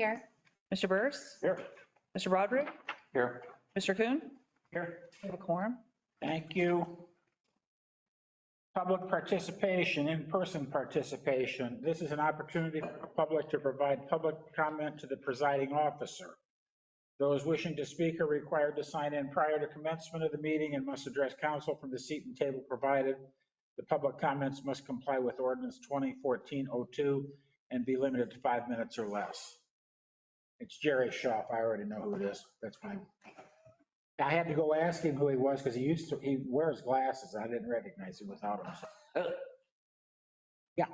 Here. Mr. Burris? Here. Mr. Roderick? Here. Mr. Kuhn? Here. We have a quorum. Thank you. Public participation, in-person participation. This is an opportunity for the public to provide public comment to the presiding officer. Those wishing to speak are required to sign in prior to commencement of the meeting and must address council from the seat and table provided. The public comments must comply with ordinance 2014-02 and be limited to 5 minutes or less. It's Jerry Schaaf. I already know who it is. That's fine. I had to go ask him who he was because he wears glasses. I didn't recognize him without him. Yeah.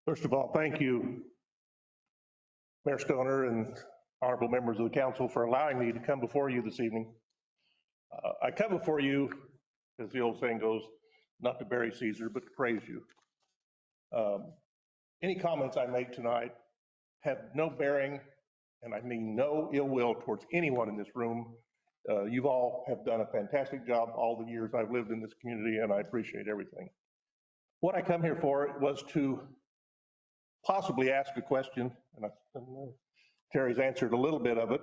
First of all, thank you, Mayor Stoner and honorable members of the council, for allowing me to come before you this evening. I come before you, as the old saying goes, not to bury Caesar, but to praise you. Any comments I make tonight have no bearing, and I mean no ill will towards anyone in this room. You all have done a fantastic job all the years I've lived in this community, and I appreciate everything. What I come here for was to possibly ask a question, and Terry's answered a little bit of it.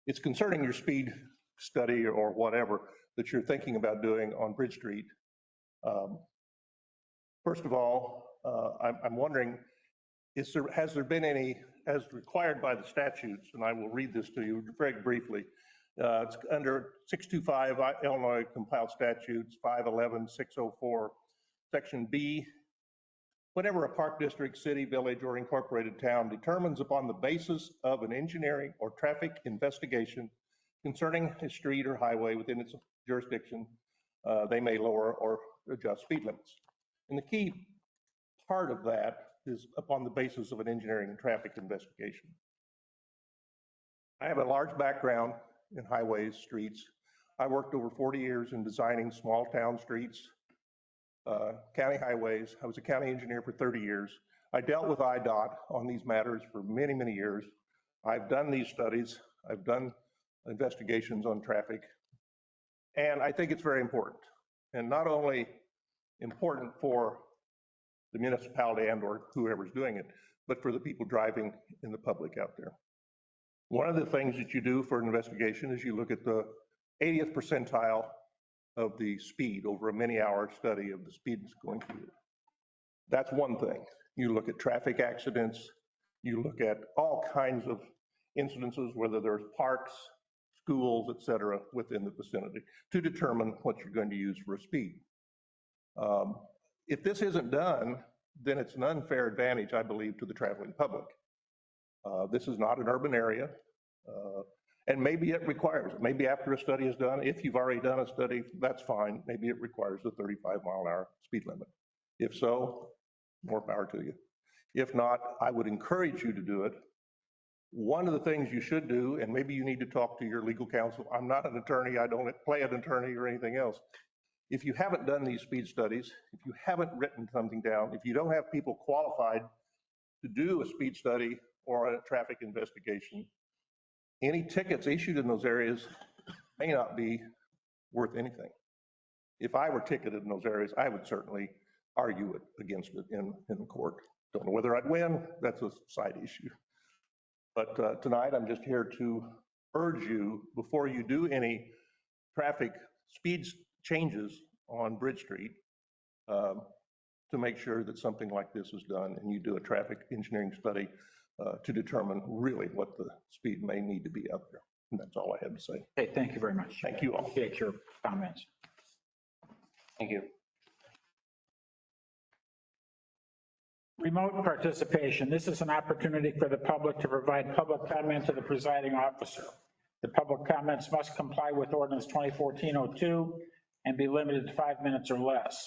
It's concerning your speed study or whatever that you're thinking about doing on Bridge Street. First of all, I'm wondering, has there been any, as required by the statutes, and I will read this to you very briefly. It's under 625 Illinois compiled statutes 511-604, section B. Whenever a park district, city, village, or incorporated town determines upon the basis of an engineering or traffic investigation concerning a street or highway within its jurisdiction, they may lower or adjust speed limits. And the key part of that is upon the basis of an engineering and traffic investigation. I have a large background in highways, streets. I worked over 40 years in designing small town streets, county highways. I was a county engineer for 30 years. I dealt with IDOT on these matters for many, many years. I've done these studies. I've done investigations on traffic. And I think it's very important. And not only important for the municipality and or whoever's doing it, but for the people driving in the public out there. One of the things that you do for an investigation is you look at the 80th percentile of the speed over a many-hour study of the speed that's going through it. That's one thing. You look at traffic accidents, you look at all kinds of incidences, whether there's parks, schools, et cetera, within the vicinity to determine what you're going to use for a speed. If this isn't done, then it's an unfair advantage, I believe, to the traveling public. This is not an urban area, and maybe it requires it. Maybe after a study is done, if you've already done a study, that's fine. Maybe it requires a 35-mile-an-hour speed limit. If so, more power to you. If not, I would encourage you to do it. One of the things you should do, and maybe you need to talk to your legal counsel. I'm not an attorney. I don't play an attorney or anything else. If you haven't done these speed studies, if you haven't written something down, if you don't have people qualified to do a speed study or a traffic investigation, any tickets issued in those areas may not be worth anything. If I were ticketed in those areas, I would certainly argue it against it in the court. Don't know whether I'd win. That's a side issue. But tonight, I'm just here to urge you, before you do any traffic speed changes on Bridge Street, to make sure that something like this is done and you do a traffic engineering study to determine really what the speed may need to be out there. And that's all I have to say. Okay, thank you very much. Thank you all. Appreciate your comments. Thank you. Remote participation. This is an opportunity for the public to provide public comment to the presiding officer. The public comments must comply with ordinance 2014-02 and be limited to 5 minutes or less.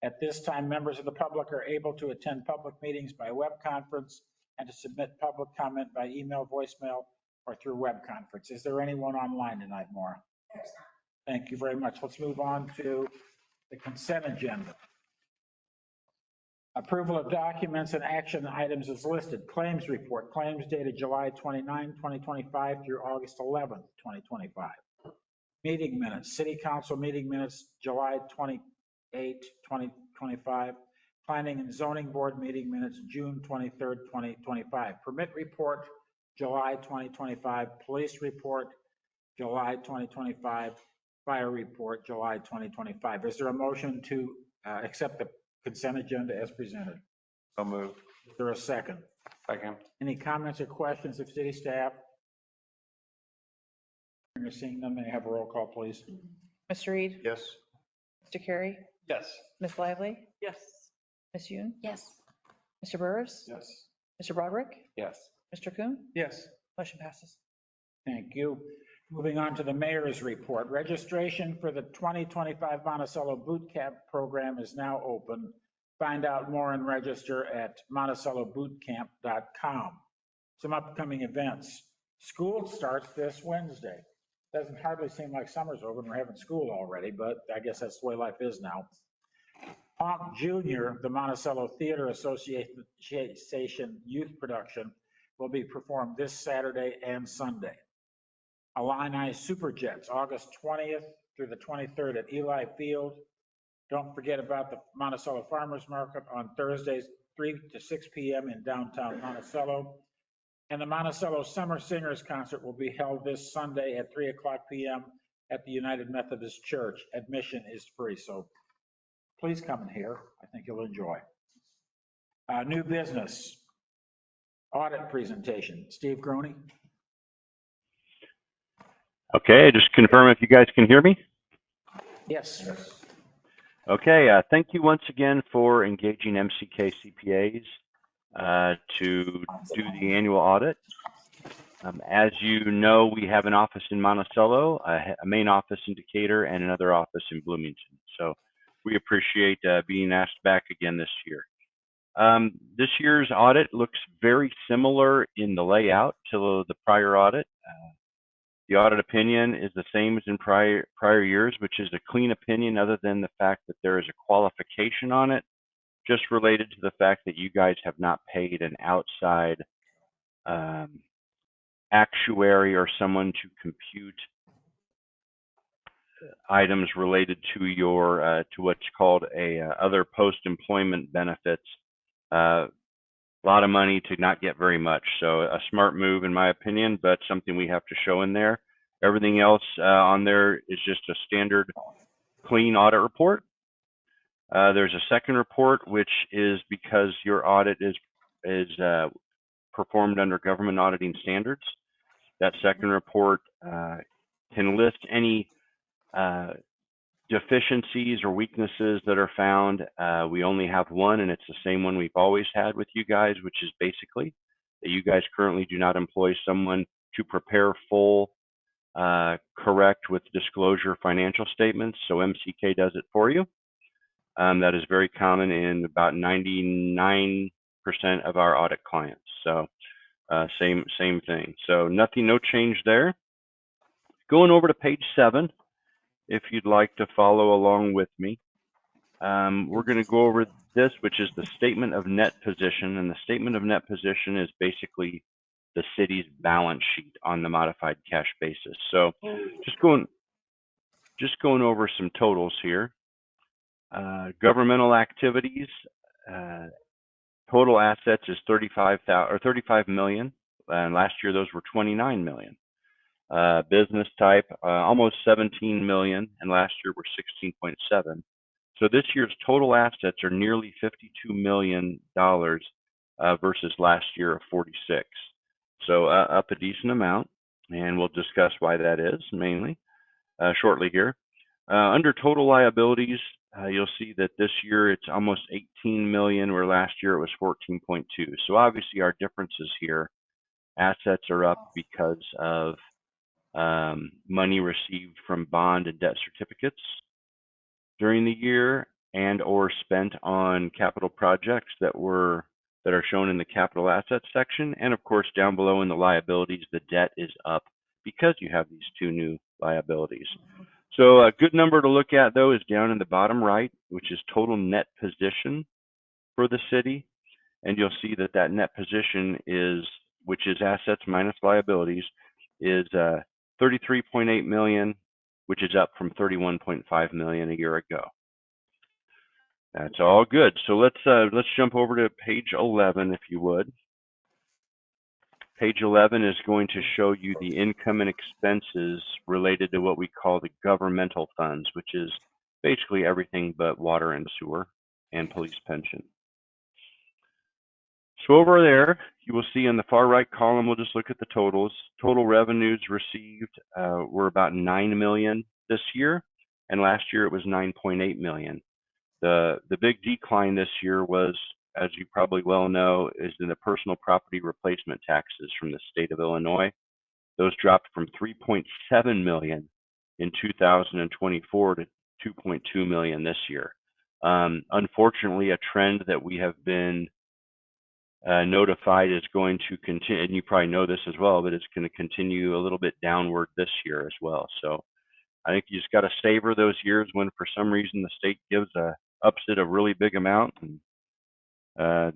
At this time, members of the public are able to attend public meetings by web conference and to submit public comment by email, voicemail, or through web conference. Is there anyone online tonight, Maura? There's not. Thank you very much. Let's move on to the consent agenda. Approval of documents and action items is listed. Claims report. Claims dated July 29, 2025 through August 11, 2025. Meeting minutes. City Council meeting minutes, July 28, 2025. Planning and Zoning Board meeting minutes, June 23rd, 2025. Permit report, July 2025. Police report, July 2025. Fire report, July 2025. Is there a motion to accept the consent agenda as presented? So moved. Is there a second? Second. Any comments or questions of city staff? You're seeing them. May I have a roll call, please? Mr. Reed? Yes. Mr. Carey? Yes. Ms. Lively? Yes. Ms. Yoon? Yes. Mr. Burris? Yes. Mr. Broderick? Yes. Mr. Coon? Yes. Motion passes. Thank you. Moving on to the mayor's report. Registration for the 2025 Monticello Boot Camp program is now open. Find out more and register at monticellobootcamp.com. Some upcoming events. School starts this Wednesday. Doesn't hardly seem like summer's over and we're having school already, but I guess that's the way life is now. Honk Junior, the Monticello Theater Association youth production, will be performed this Saturday and Sunday. Illini Superjets, August 20th through the 23rd at Eli Field. Don't forget about the Monticello Farmers Market on Thursdays, 3 to 6 p.m. in downtown Monticello. And the Monticello Summer Singers Concert will be held this Sunday at 3 o'clock p.m. at the United Methodist Church. Admission is free, so please come and hear. I think you'll enjoy. New business, audit presentation. Steve Groene. Okay, just confirm if you guys can hear me. Yes. Okay, thank you once again for engaging MCK CPAs to do the annual audit. As you know, we have an office in Monticello, a main office in Decatur, and another office in Bloomington. So we appreciate being asked back again this year. This year's audit looks very similar in the layout to the prior audit. The audit opinion is the same as in prior years, which is a clean opinion other than the fact that there is a qualification on it, just related to the fact that you guys have not paid an outside actuary or someone to compute items related to your to what's called a other post-employment benefits. A lot of money to not get very much. So a smart move in my opinion, but something we have to show in there. Everything else on there is just a standard clean audit report. There's a second report, which is because your audit is performed under government auditing standards. That second report can list any deficiencies or weaknesses that are found. We only have one, and it's the same one we've always had with you guys, which is basically that you guys currently do not employ someone to prepare full, correct with disclosure financial statements. So MCK does it for you. That is very common in about 99% of our audit clients. So same thing. So no change there. Going over to page 7. If you'd like to follow along with me, we're going to go over this, which is the statement of net position. And the statement of net position is basically the city's balance sheet on the modified cash basis. So just going over some totals here. Governmental activities, total assets is 35 million, and last year those were 29 million. Business type, almost 17 million, and last year were 16.7. So this year's total assets are nearly $52 million versus last year of 46. So up a decent amount, and we'll discuss why that is mainly shortly here. Under total liabilities, you'll see that this year it's almost 18 million, where last year it was 14.2. So obviously our differences here, assets are up because of money received from bond and debt certificates during the year, and or spent on capital projects that are shown in the capital assets section. And of course, down below in the liabilities, the debt is up because you have these two new liabilities. So a good number to look at though is down in the bottom right, which is total net position for the city. And you'll see that that net position is, which is assets minus liabilities, is 33.8 million, which is up from 31.5 million a year ago. That's all good. So let's jump over to page 11, if you would. Page 11 is going to show you the income and expenses related to what we call the governmental funds, which is basically everything but water and sewer and police pension. So over there, you will see in the far right column, we'll just look at the totals. Total revenues received were about 9 million this year, and last year it was 9.8 million. The big decline this year was, as you probably well know, is in the personal property replacement taxes from the state of Illinois. Those dropped from 3.7 million in 2024 to 2.2 million this year. Unfortunately, a trend that we have been notified is going to continue, and you probably know this as well, but it's going to continue a little bit downward this year as well. So I think you just got to savor those years when for some reason the state ups it a really big amount, and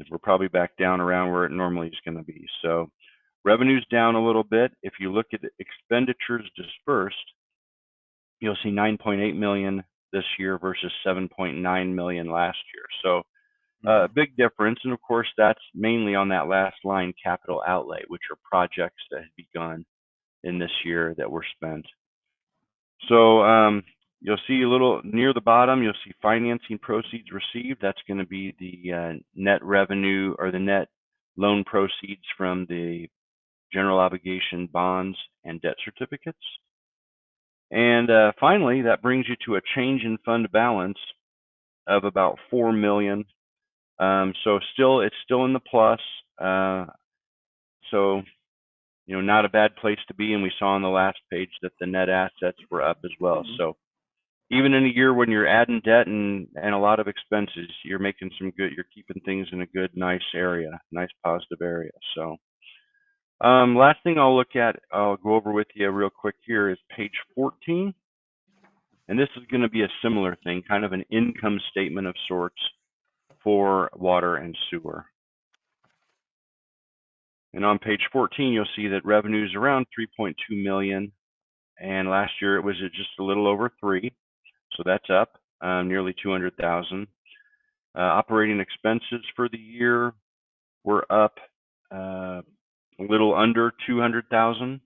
we're probably back down around where it normally is going to be. So revenue's down a little bit. If you look at expenditures dispersed, you'll see 9.8 million this year versus 7.9 million last year. So big difference, and of course that's mainly on that last line, capital outlay, which are projects that had begun in this year that were spent. So you'll see a little near the bottom, you'll see financing proceeds received. That's going to be the net revenue or the net loan proceeds from the general obligation bonds and debt certificates. And finally, that brings you to a change in fund balance of about 4 million. So it's still in the plus. So, you know, not a bad place to be. And we saw on the last page that the net assets were up as well. So even in a year when you're adding debt and a lot of expenses, you're making some good, you're keeping things in a good, nice area, nice positive area. So last thing I'll go over with you real quick here is page 14. And this is going to be a similar thing, kind of an income statement of sorts for water and sewer. And on page 14, you'll see that revenue is around 3.2 million. And last year it was just a little over 3. So that's up nearly 200,000. Operating expenses for the year were up a little under 200,000.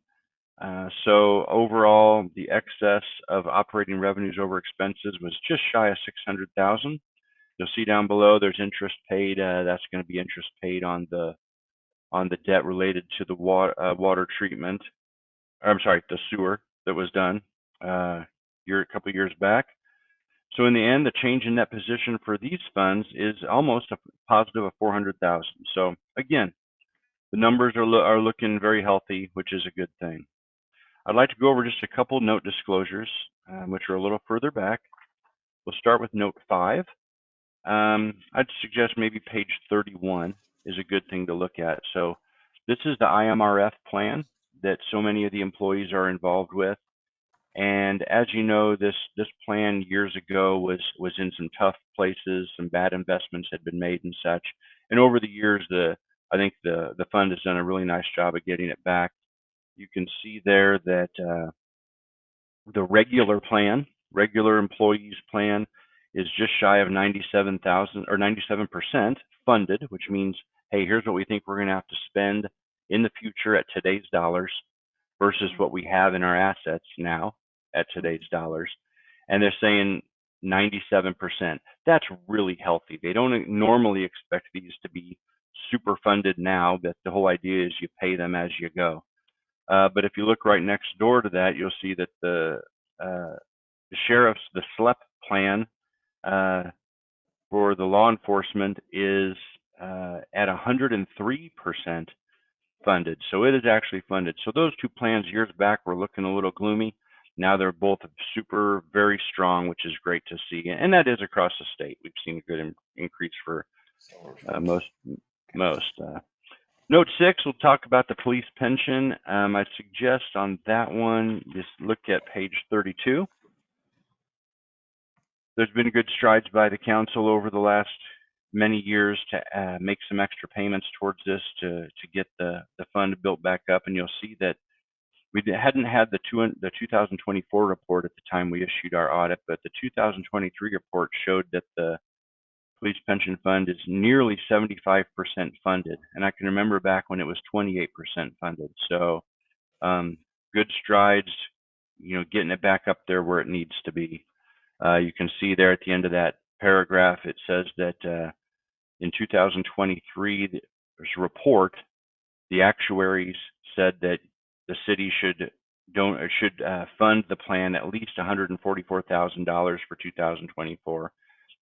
So overall, the excess of operating revenues over expenses was just shy of 600,000. You'll see down below there's interest paid. That's going to be interest paid on the debt related to the water treatment. I'm sorry, the sewer that was done a couple years back. So in the end, the change in net position for these funds is almost a positive of 400,000. So again, the numbers are looking very healthy, which is a good thing. I'd like to go over just a couple note disclosures, which are a little further back. We'll start with note 5. I'd suggest maybe page 31 is a good thing to look at. So this is the IMRF plan that so many of the employees are involved with. And as you know, this plan years ago was in some tough places, some bad investments had been made and such. And over the years, I think the fund has done a really nice job of getting it back. You can see there that the regular employees plan is just shy of 97,000 or 97% funded, which means, hey, here's what we think we're going to have to spend in the future at today's dollars versus what we have in our assets now at today's dollars. And they're saying 97%. That's really healthy. They don't normally expect these to be super funded now, but the whole idea is you pay them as you go. But if you look right next door to that, you'll see that the sheriff's, the SLEP plan for the law enforcement is at 103% funded. So it is actually funded. So those two plans years back were looking a little gloomy. Now they're both very strong, which is great to see. And that is across the state. We've seen a good increase for most. Note 6, we'll talk about the police pension. I suggest on that one, just look at page 32. There's been good strides by the council over the last many years to make some extra payments towards this to get the fund built back up. And you'll see that we hadn't had the 2024 report at the time we issued our audit, but the 2023 report showed that the Police Pension Fund is nearly 75% funded. And I can remember back when it was 28% funded. So good strides, getting it back up there where it needs to be. You can see there at the end of that paragraph, it says that in 2023, there's a report, the actuaries said that the city should fund the plan at least $144,000 for 2024,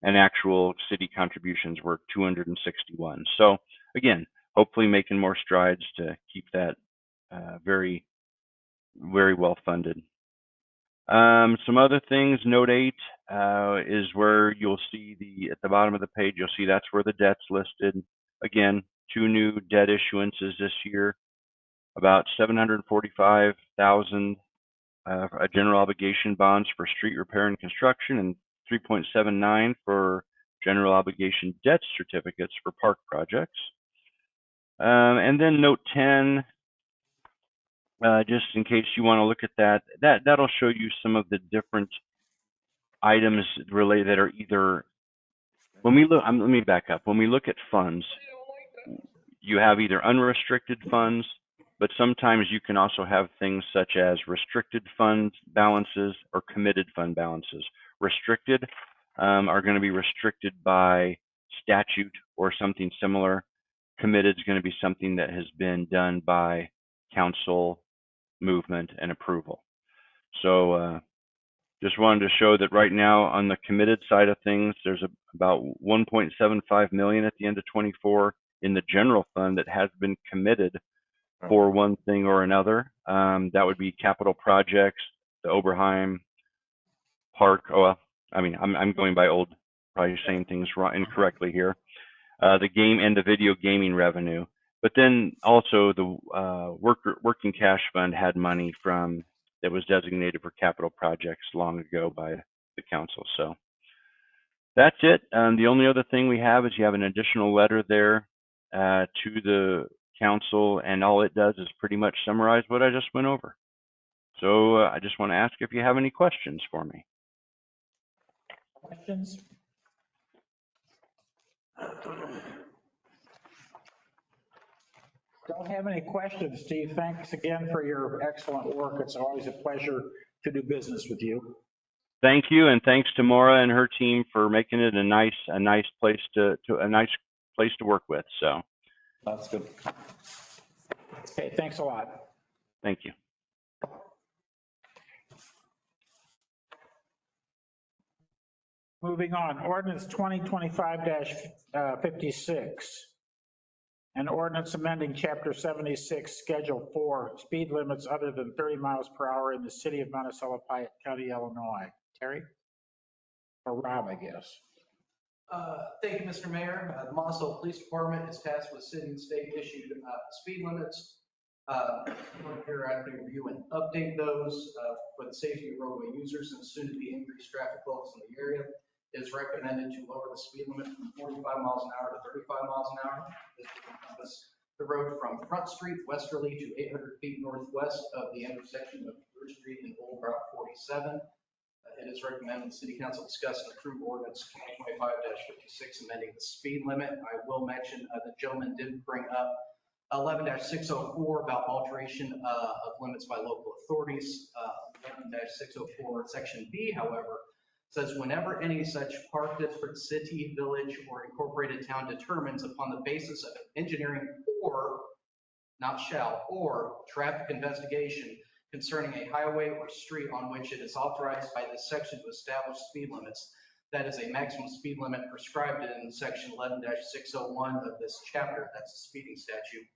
and actual city contributions were 261. So again, hopefully making more strides to keep that very, very well funded. Some other things, note 8 is where you'll see at the bottom of the page, you'll see that's where the debt's listed. Again, 2 new debt issuances this year, about $745,000 general obligation bonds for street repair and construction, and 3.79 for general obligation debt certificates for park projects. And then note 10, just in case you want to look at that'll show you some of the different items related that are either, when we look, let me back up. When we look at funds, you have either unrestricted funds, but sometimes you can also have things such as restricted fund balances or committed fund balances. Restricted are going to be restricted by statute or something similar. Committed is going to be something that has been done by council movement and approval. So just wanted to show that right now on the committed side of things, there's about 1.75 million at the end of 24 in the general fund that has been committed for one thing or another. That would be capital projects, the Oberheim Park. Oh, well, I mean, I'm going by old, probably saying things wrong, incorrectly here. The game and the video gaming revenue. But then also the working cash fund had money from that was designated for capital projects long ago by the council. So that's it. The only other thing we have is you have an additional letter there to the council, and all it does is pretty much summarize what I just went over. So I just want to ask if you have any questions for me. Questions? Don't have any questions, Steve. Thanks again for your excellent work. It's always a pleasure to do business with you. Thank you, and thanks to Maura and her team for making it a nice place to work with. So That's good. Okay, thanks a lot. thank you. Moving on, ordinance 2025-56. An ordinance amending chapter 76, schedule 4, speed limits other than 30 miles per hour in the city of Monticello, Piatt County, Illinois. Terry? Or Rob, I guess. Thank you, Mr. Mayor. The Monticello Police Department is tasked with city and state issued speed limits. Here I can review and update those for the safety of roadway users and soon to be increased traffic flows in the area. It is recommended to lower the speed limit from 45 miles an hour to 35 miles an hour. This will encompass the road from Front Street westerly to 800 feet northwest of the intersection of 3rd Street and Old Route 47. It is recommended the City Council discuss and approve ordinance 2025-56 amending the speed limit. I will mention the gentleman did bring up 11-604 about alteration of limits by local authorities. 11-604 section B, however, says whenever any such park district, city, village, or incorporated town determines upon the basis of engineering or, not shall, or traffic investigation concerning a highway or street on which it is authorized by this section to establish speed limits, that is a maximum speed limit prescribed in section 11-601 of this chapter, that's a speeding statute,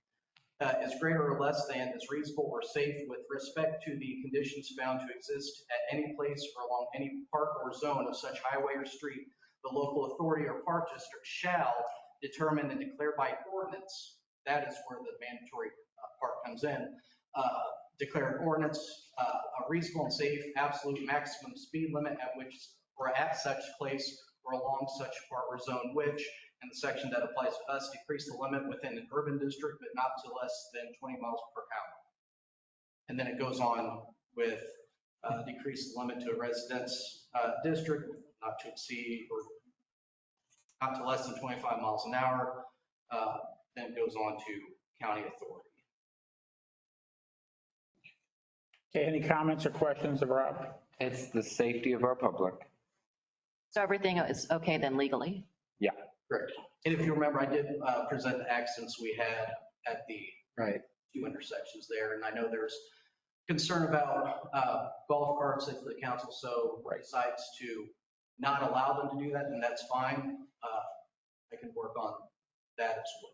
is greater or less than is reasonable or safe with respect to the conditions found to exist at any place or along any park or zone of such highway or street, the local authority or park district shall determine and declare by ordinance, that is where the mandatory part comes in, declare an ordinance, a reasonable and safe absolute maximum speed limit at which or at such place or along such part or zone which, and the section that applies to us, decrease the limit within an urban district, but not to less than 20 miles per hour. And then it goes on with decrease the limit to a residence district, not to exceed, or not to less than 25 miles an hour, then it goes on to county authority. Okay, any comments or questions of Rob? It's the safety of our public. So everything is okay then legally? Correct. And if you remember, I did present the accidents we had at the Right. 2 intersections there. And I know there's concern about golf carts if the council so decides to not allow them to do that, then that's fine. I can work on that as well.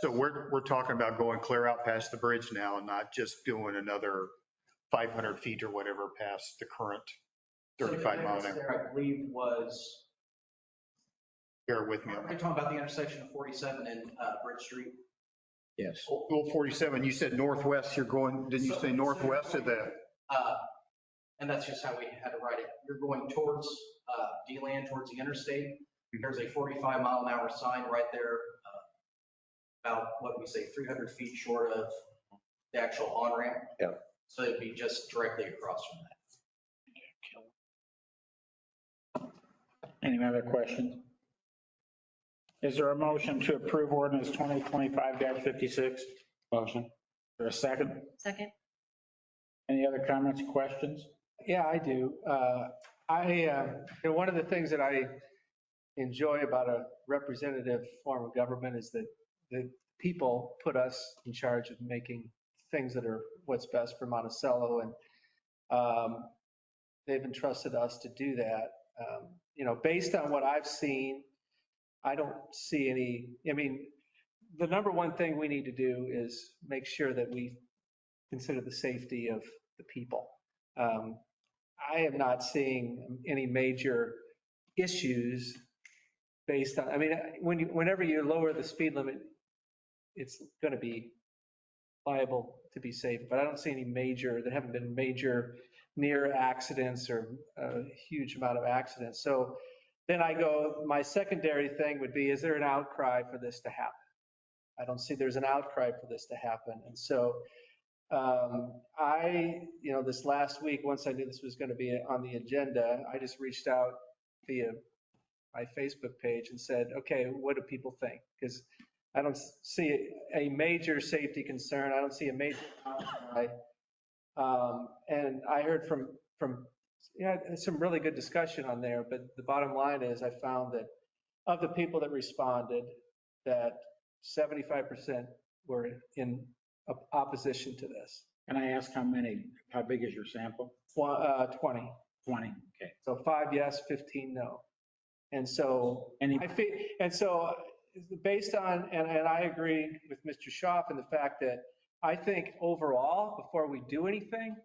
So we're talking about going clear out past the bridge now and not just doing another 500 feet or whatever past the current So the 35 mile an difference hour. there, I believe, was, Bear with me on are you that. talking about the intersection of 47 and Bridge Street? Yes. Well, 47, you said northwest, you're going, didn't you say northwest of the, And that's just how we had to write it. You're going towards D-Land, towards the interstate. There's a 45 mile an hour sign right there, about what we say, 300 feet short of the actual on-ramp. Yeah. So it'd be just directly across from that. Any other questions? Is there a motion to approve ordinance 2025-56? Motion. Is there a second? Second? Any other comments, questions? Yeah, I do. One of the things that I enjoy about a representative form of government is that the people put us in charge of making things that are what's best for Monticello, and they've entrusted us to do that. Based on what I've seen, I don't see the number one thing we need to do is make sure that we consider the safety of the people. I am not seeing any major issues based on, whenever you lower the speed limit, it's going to be liable to be safe, but I don't see any there haven't been major near accidents or a huge amount of accidents. So then my secondary thing would be, is there an outcry for this to happen? I don't see there's an outcry for this to happen. And so this last week, once I knew this was going to be on the agenda, I just reached out via my Facebook page and said, okay, what do people think? Because I don't see a major safety concern. I don't see a major outcry. And I heard from some really good discussion on there, but the bottom line is I found that of the people that responded, that 75% were in opposition to this. Can I ask how big is your sample? 20. 20, okay. So 5 yes, 15 no. And so based on, and I agree with Mr. Schaaf in the fact that I think overall, before we do anything,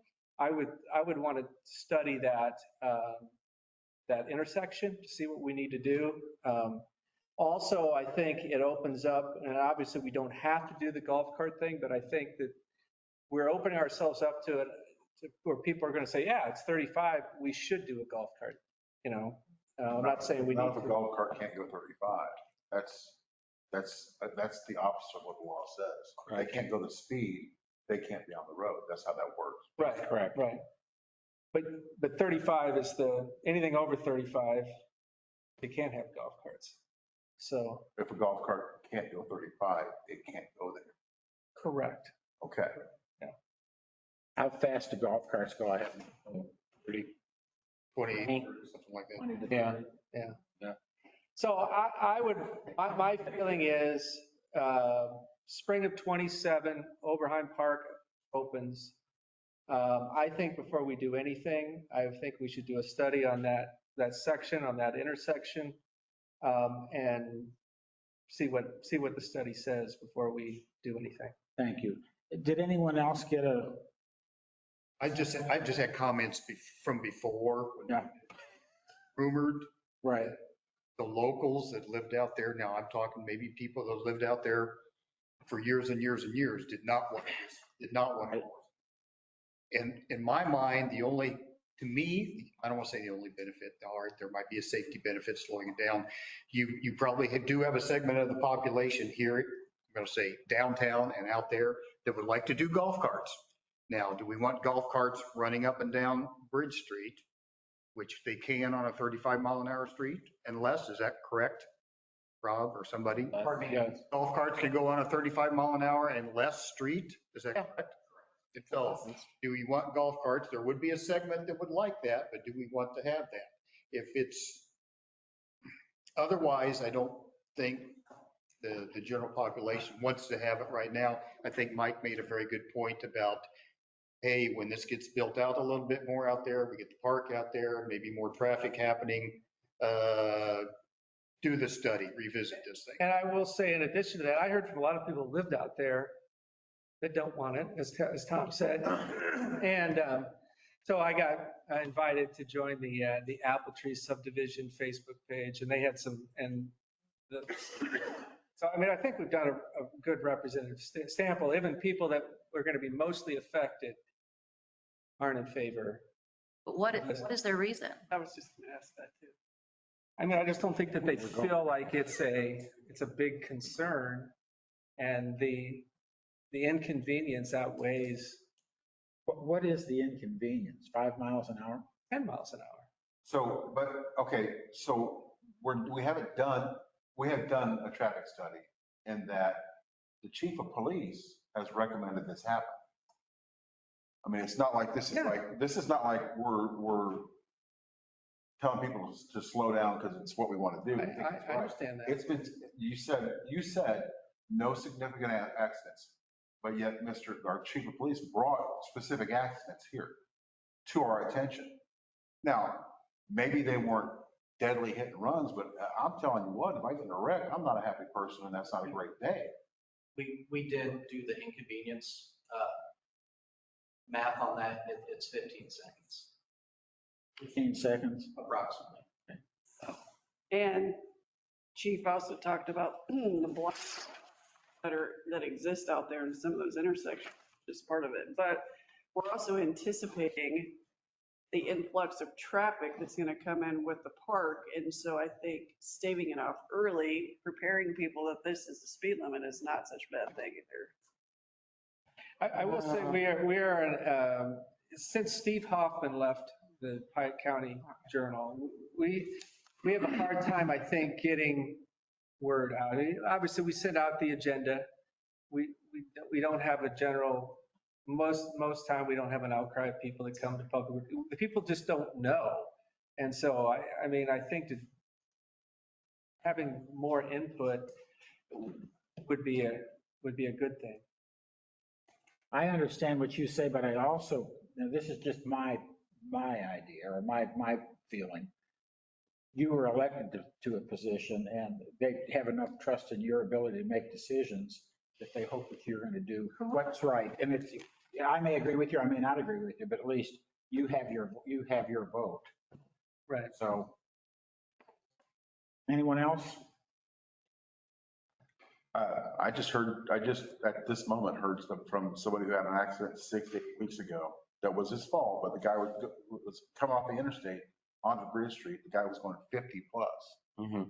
I would want to study that intersection to see what we need to do. Also, I think it opens up, and obviously we don't have to do the golf cart thing, but I think that we're opening ourselves up to it where people are going to say, yeah, it's 35, we should do a golf cart. I'm not saying we need Not if a to. golf cart can't go 35. That's the opposite of what the law says. They can't go the speed, they can't be on the road. That's how that works. Right, Correct. right. But 35 is anything over 35, they can't have golf carts. So. If a golf cart can't go 35, it can't go there. Correct. Okay. How fast do golf carts go ahead? 30, 28, something like that. Yeah. So my feeling is spring of 27, Oberheim Park opens. I think before we do anything, I think we should do a study on that section, on that intersection, and see what the study says before we do anything. Thank you. Did anyone else get I just had comments from before. Yeah. Rumored right? the locals that lived out there, now I'm talking maybe people that lived out there for years and years and years, did not want it. And in my mind, to me, I don't want to say the only benefit, all right, there might be a safety benefit slowing it down. You probably do have a segment of the population here, I'm going to say downtown and out there, that would like to do golf carts. Now, do we want golf carts running up and down Bridge Street, which they can on a 35 mile an hour street and less? Is that correct? Rob or somebody? Pardon me? Yeah. Golf carts can go on a 35 mile an hour and less street, is that Yeah. correct? So do we want golf carts? There would be a segment that would like that, but do we want to have that? If it's, otherwise, I don't think the general population wants to have it right now. I think Mike made a very good point about, hey, when this gets built out a little bit more out there, we get the park out there, maybe more traffic happening, do the study, revisit this thing. And I will say, in addition to that, I heard from a lot of people who lived out there that don't want it, as Tom said. And so I got invited to join the Apple Tree subdivision Facebook page, and they had some, so, I mean, I think we've done a good representative sample. Even people that are going to be mostly affected aren't in favor. But what is their reason? I was just going to ask that too. I mean, I just don't think that they feel like it's a big concern, and the inconvenience outweighs What is the inconvenience? 5 miles an hour? 10 miles an hour. So, but, okay, so we have done a traffic study in that the chief of police has recommended this happen. I mean, it's not like this is not like we're telling people to slow down because it's what we want to do. I understand that. It's been, you said no significant accidents, but yet our chief of police brought specific accidents here to our attention. Now, maybe they weren't deadly hit and runs, but I'm telling you what, if I get in a wreck, I'm not a happy person, and that's not a great day. We did do the inconvenience math on that. It's 15 seconds 15 seconds? approximately. And Chief also talked about the blocks that exist out there in some of those intersections, just part of it. But we're also anticipating the influx of traffic that's going to come in with the park. And so I think staving it off early, preparing people that this is the speed limit is not such a bad thing either. I will say we are since Steve Hoffman left the Pike County Journal, we have a hard time, I think, getting word out. I mean, obviously, we send out the agenda. We don't have a general, most time we don't have an outcry of people that come to public. The people just don't know. And so, I mean, I think that having more input would be a good thing. I understand what you say, but I also, this is just my idea or my feeling. You were elected to a position, and they have enough trust in your ability to make decisions that they hope that you're going to do what's right. And it's, I may agree with you, I may not agree with you, but at least you have your vote. Right. So, anyone else? I just at this moment heard from somebody who had an accident 6 to 8 weeks ago that was his fault, but the guy was coming off the interstate onto Bridge Street. The guy was going 50 plus. Mm-hmm.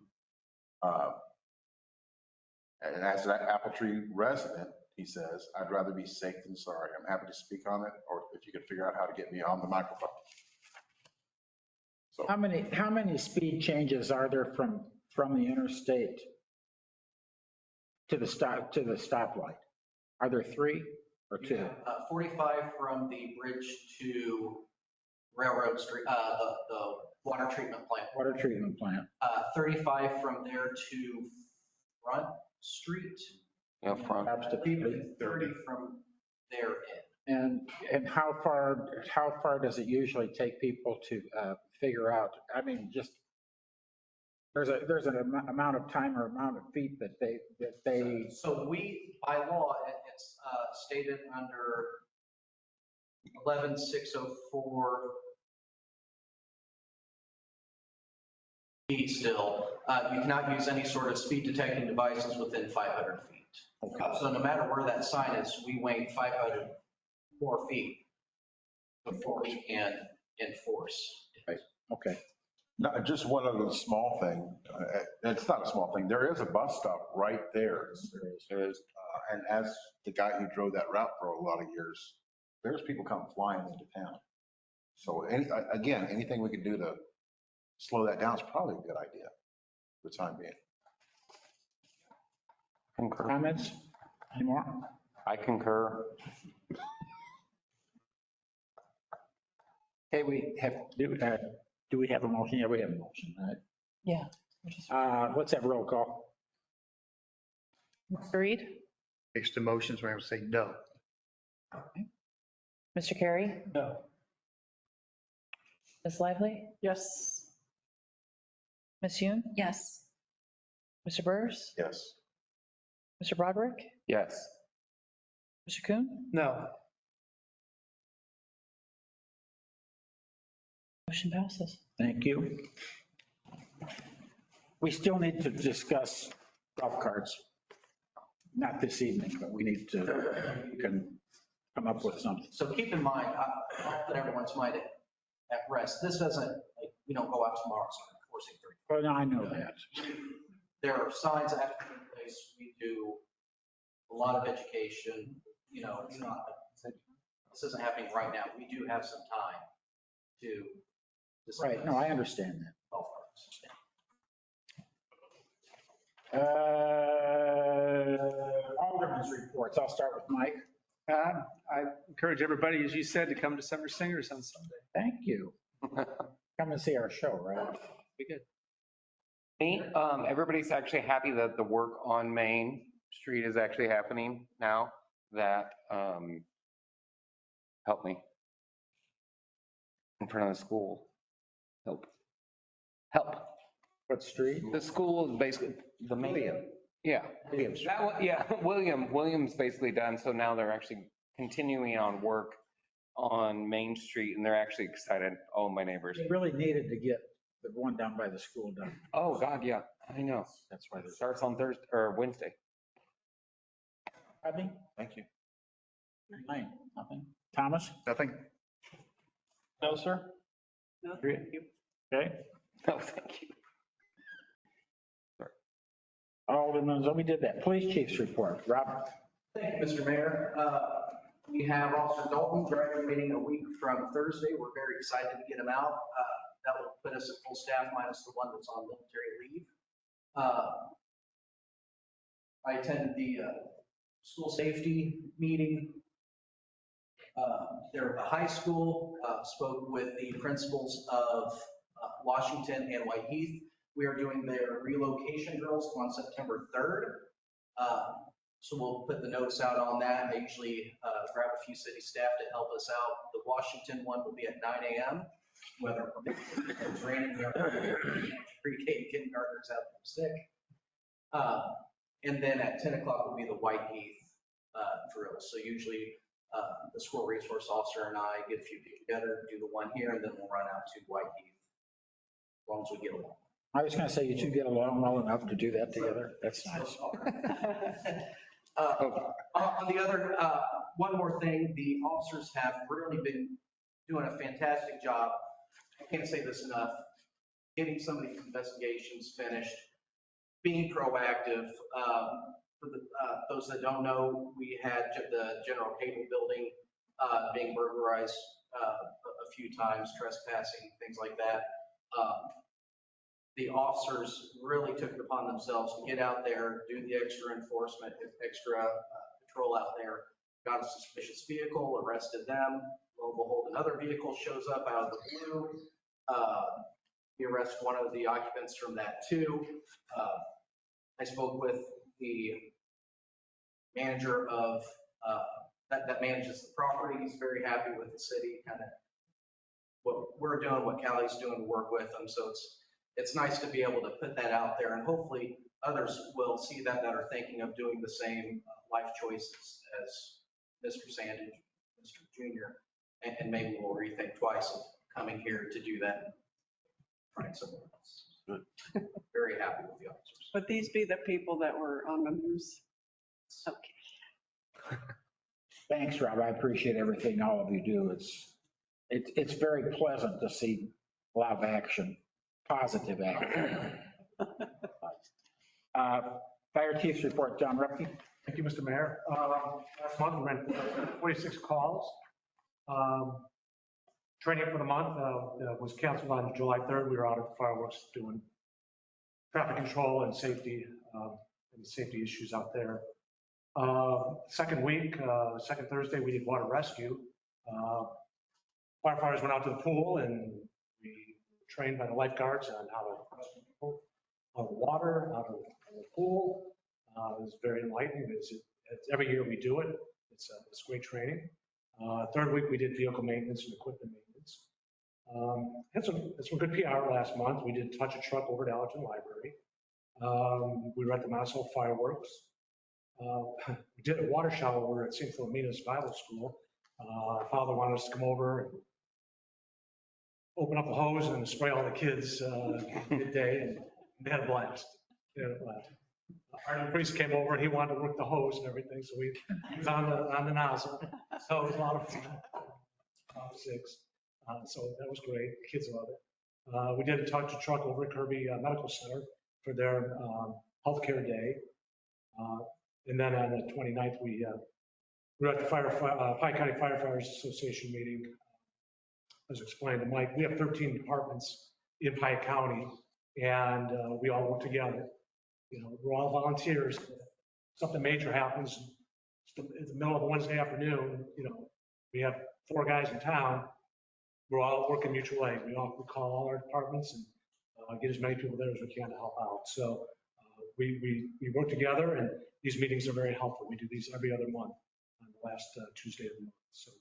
And as an Apple Tree resident, he says, I'd rather be safe than sorry. I'm happy to speak on it, or if you could figure out how to get me on the microphone. So How many speed changes are there from the interstate to the stoplight? Are there 3 or 2? 45 from the bridge to Railroad Street, the water treatment plant. Water treatment plant. 35 from there to Front Street. Yeah, front. Perhaps to people. 30 from there in. And how far does it usually take people to figure out? I mean, just there's an amount of time or amount of feet that they. So we, by law, it's stated under 11604 feet still. You cannot use any sort of speed detecting devices within 500 feet. Okay. So no matter where that sign is, we wait 500 more feet before we can enforce. Okay. no, just one other small thing. It's not a small thing. There is a bus stop right there. There is. And as the guy who drove that route for a lot of years, there's people come flying into town. So anything we can do to slow that down is probably a good idea for the time being. Concur. Comments? Any more? I concur. Okay, we have, do we have a motion? Yeah, we have a motion, right? Yeah. We're just- Let's have roll call. Mr. Reed, Makes the motions, we're going to say no. Mr. Carey, No. Ms. Lively, Yes. Ms. Yoon, Yes. Mr. Burrs, Yes. Mr. Broderick, Yes. Mr. Coon, No. motion passes. Thank you. We still need to discuss golf carts. Not this evening, but we need to, we can come up with something. So keep in mind, I'll put everyone's mind at rest. This doesn't, like, we don't go out tomorrow and start enforcing 30. Well, I know that. There are signs that have to be in place. We do a lot of education, you know, it's not, this isn't happening right now. We do have some time to. Right, no, I understand that. Golf carts. Alderman's reports. I'll start with Mike. I encourage everybody, as you said, to come to Summer Singers on Sunday. Thank you. Come and see our show, right? Be good. Me, everybody's actually happy that the work on Main Street is actually happening now. That, help me. In front of the school. Help. What street? The school is basically the main. Yeah. That one, yeah, William's basically done, so now they're actually continuing on work on Main Street, and they're actually excited, all my neighbors. They really needed to get the one down by the school done. Oh, God, yeah, I know. That's why It starts on Thursday, or Wednesday. Abby? Thank you. Mine, nothing. Thomas? Nothing? No, sir? No, thank you. Okay. No, thank you. Alderman, we did that. Police chief's report. Rob? Thank you, Mr. Mayor. We have Officer Dalton graduating a week from Thursday. We're very excited to get him out. That will put us at full staff minus the one that's on military leave. I attended the school safety meeting there at the high school, spoke with the principals of Washington and Whiteheath. We are doing their relocation drills on September 3rd. So we'll put the notes out on that. I usually grab a few city staff to help us out. The Washington one will be at 9 a.m. Weather permitting. It's raining there. Pre-K kindergartners out there sick. And then at 10 o'clock will be the Whiteheath drill. So usually the school resource officer and I get a few people together, do the one here, and then we'll run out to Whiteheath as long as we get along. I was going to say, you two get along well enough to do that together. That's nice. On the other, one more thing, the officers have really been doing a fantastic job. I can't say this enough, getting some of these investigations finished, being proactive. For those that don't know, we had the General Cable building being burglarized a few times, trespassing, things like that. The officers really took it upon themselves to get out there, do the extra enforcement, extra patrol out there, got a suspicious vehicle, arrested them. Lo and behold, another vehicle shows up out of the blue. We arrest one of the occupants from that too. I spoke with the manager of that manages the property. He's very happy with the city, kind of what we're doing, what Callie's doing to work with them. So it's nice to be able to put that out there, and hopefully others will see that are thinking of doing the same life choices as Mr. Sandage, Mr. Junior, and maybe we'll rethink twice of coming here to do that and trying somewhere else. Good. Very happy with the officers. Would these be the people that were on the news? Okay. Thanks, Rob. I appreciate everything all of you do. It's very pleasant to see a lot of action, positive action. Fire chief's report, John Ruppke. Thank you, Mr. Mayor. Last month, we ran 46 calls. Training for the month was canceled on July 3rd. We were out at the fireworks doing traffic control and safety. any safety issues out there. Second week, second Thursday, we did water rescue. Firefighters went out to the pool and we were trained by the lifeguards on how to rescue people out of the water, out of the pool. It was very enlightening. It's every year we do it. It's great training. Third week, we did vehicle maintenance and equipment maintenance. Had some good PR last month. We did touch a truck over at Allerton Library. We were at the Monticello fireworks. We did a water shower over at St. Philomena's Bible School. Father wanted us to come over and open up the hose and spray all the kids midday, and they had a blast. They had a blast. Our new priest came over and he wanted to work the hose and everything, so he was on the nozzle. So it was a lot of fun. 6. So that was great. The kids loved it. We did a touch a truck over at Kirby Medical Center for their healthcare day. And then on the 29th, we were at the Pike County Firefighters Association meeting. As explained to Mike, we have 13 departments in Pike County, and we all work together. You know, we're all volunteers. If something major happens in the middle of a Wednesday afternoon, you know, we have 4 guys in town. We're all working mutual aid. We call all our departments and get as many people there as we can to help out. So we work together, and these meetings are very helpful. We do these every other month on the last Tuesday of the month. So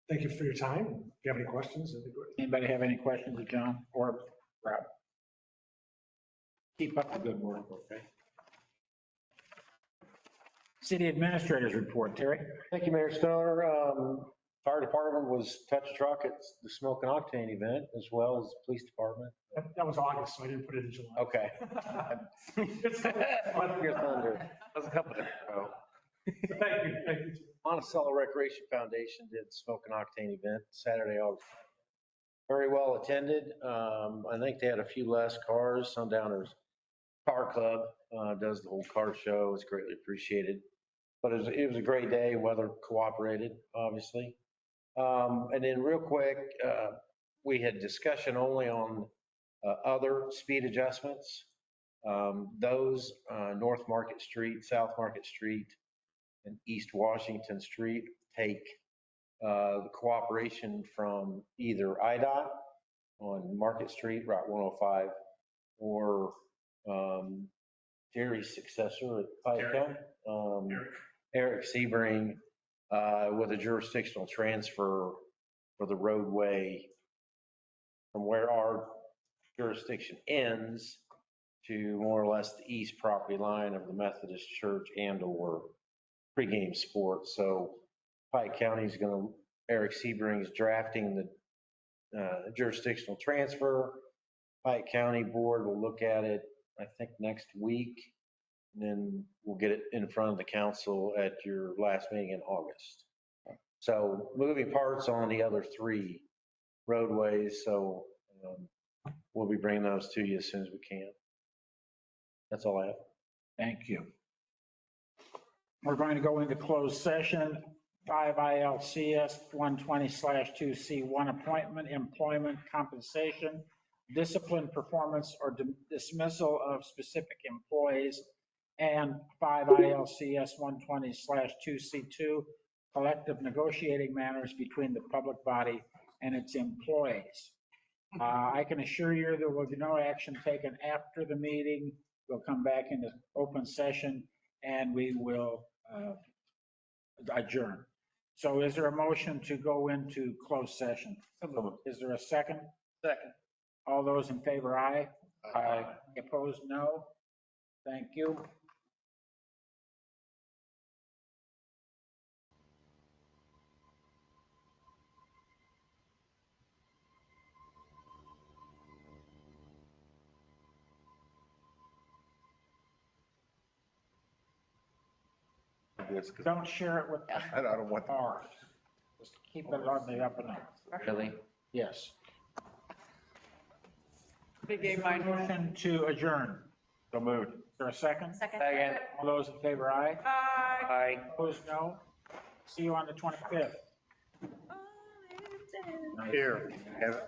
thank you for your time. If you have any questions, that'd be great. Anybody have any questions of John or Rob? Keep up the good work, okay? City Administrators Report, Terry. Thank you, Mayor Stoner. Fire department was touch truck at the Smoke and Octane event, as well as the police department. That was August, so I didn't put it in July. Okay. Your thunder. That was a couple different ago. Thank you. Thank you. Monticello Recreation Foundation did the Smoke and Octane event Saturday, August. Very well attended. I think they had a few less cars. Sundowners Car Club does the whole car show. It's greatly appreciated. But it was a great day. Weather cooperated, obviously. And then real quick, we had discussion only on other speed adjustments. Those North Market Street, South Market Street, and East Washington Street take the cooperation from either IDOT on Market Street, Route 105, or Jerry's successor at Pike County, Eric Sebring, with a jurisdictional transfer for the roadway from where our jurisdiction ends to more or less the east property line of the Methodist Church and/or pregame sports. So Pike County is going to, Eric Sebring is drafting the jurisdictional transfer. Pike County Board will look at it, I think, next week. And then we'll get it in front of the council at your last meeting in August. So moving parts on the other 3 roadways. So we'll be bringing those to you as soon as we can. That's all I have. Thank you. We're going to go into closed session, 5 ILCS 120/2C1, appointment, employment, compensation, discipline, performance, or dismissal of specific employees, and 5 ILCS 120/2C2, collective negotiating matters between the public body and its employees. I can assure you there will be no action taken after the meeting. We'll come back into open session and we will adjourn. So is there a motion to go into closed session? Is there a second? Second. All those in favor, aye? Aye. Opposed, no? Thank you. Don't share it with I don't want to. ours. Just keep it on the up and up. Really? Yes. Big game mine. Motion to adjourn. So moved. Is there a second? Second. All those in favor, aye? Bye. Aye. Opposed, no? See you on the 25th. Here, have it.